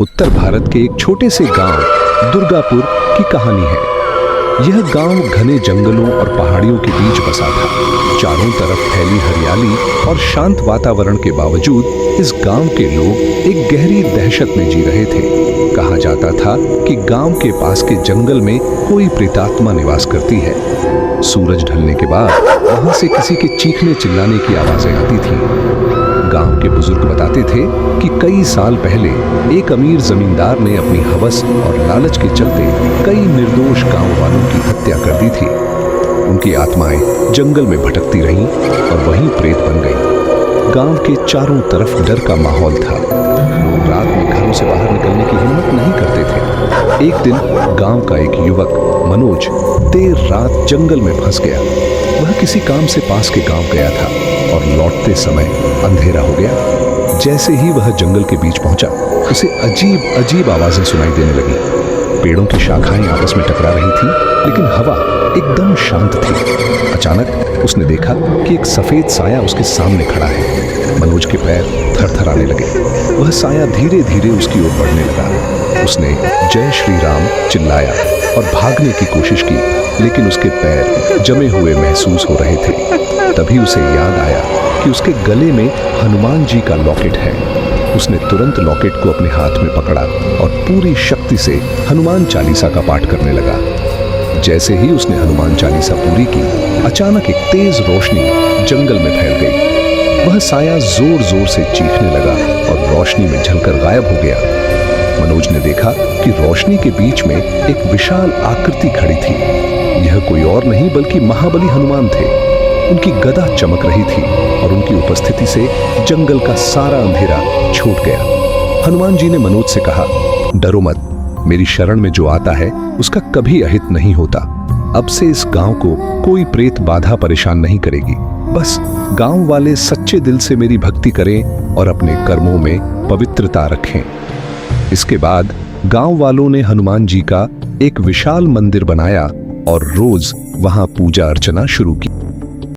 उत्तर भारत के एक छोटे से गांव दुर्गापुर की कहानी है। यह गांव घने जंगलों और पहाड़ियों के बीच बसा था। चारों तरफ फैली हरियाली और शांत वातावरण के बावजूद इस गांव के लोग एक गहरी दहशत में जी रहे थे। कहा जाता था कि गांव के पास के जंगल में कोई प्रेतात्मा निवास करती है। सूरज ढलने के बाद वहां से किसी के चीखने चिल्लाने की आवाजें आती थीं। गांव के बुजुर्ग बताते थे कि कई साल पहले एक अमीर जमींदार ने अपनी हवस और लालच के चलते कई निर्दोष गांव वालों की हत्या कर दी थी। उनकी आत्माएं जंगल में भटकती रहीं और वहीं प्रेत बन गईं। गांव के चारों तरफ डर का माहौल था। लोग रात में घरों से बाहर निकलने की हिम्मत नहीं करते थे। एक दिन गांव का एक युवक मनोज देर रात जंगल में फंस गया। वह किसी काम से पास के गांव गया था और लौटते समय अंधेरा हो गया। जैसे ही वह जंगल के बीच पहुंचा, उसे अजीब अजीब आवाजें सुनाई देने लगी। पेड़ों की शाखाएं आपस में टकरा रही थीं, लेकिन हवा एकदम शांत थी। अचानक उसने देखा कि एक सफेद साया उसके सामने खड़ा है। मनोज के पैर थरथराने लगे। वह साया धीरे धीरे उसकी ओर बढ़ने लगा। उसने जय श्री राम चिल्लाया और भागने की कोशिश की, लेकिन उसके पैर जमे हुए महसूस हो रहे थे। तभी उसे याद आया कि उसके गले में हनुमान जी का लॉकेट है। उसने तुरंत लॉकेट को अपने हाथ में पकड़ा और पूरी शक्ति से हनुमान चालीसा का पाठ करने लगा। जैसे ही उसने हनुमान चालीसा पूरी की, अचानक एक तेज रोशनी जंगल में फैल गई। वह साया जोर जोर से चीखने लगा और रोशनी में झलकर गायब हो गया। मनोज ने देखा कि रोशनी के बीच में एक विशाल आकृति खड़ी थी। यह कोई और नहीं बल्कि महाबली हनुमान थे। उनकी गदा चमक रही थी और उनकी उपस्थिति से जंगल का सारा अंधेरा छूट गया। हनुमान जी ने मनोज से कहा, डरो मत, मेरी शरण में जो आता है उसका कभी अहित नहीं होता। अब से इस गांव को कोई प्रेत बाधा परेशान नहीं करेगी। बस गांव वाले सच्चे दिल से मेरी भक्ति करें और अपने कर्मों में पवित्रता रखें। इसके बाद गांव वालों ने हनुमान जी का एक विशाल मंदिर बनाया और रोज वहां पूजा अर्चना शुरू की।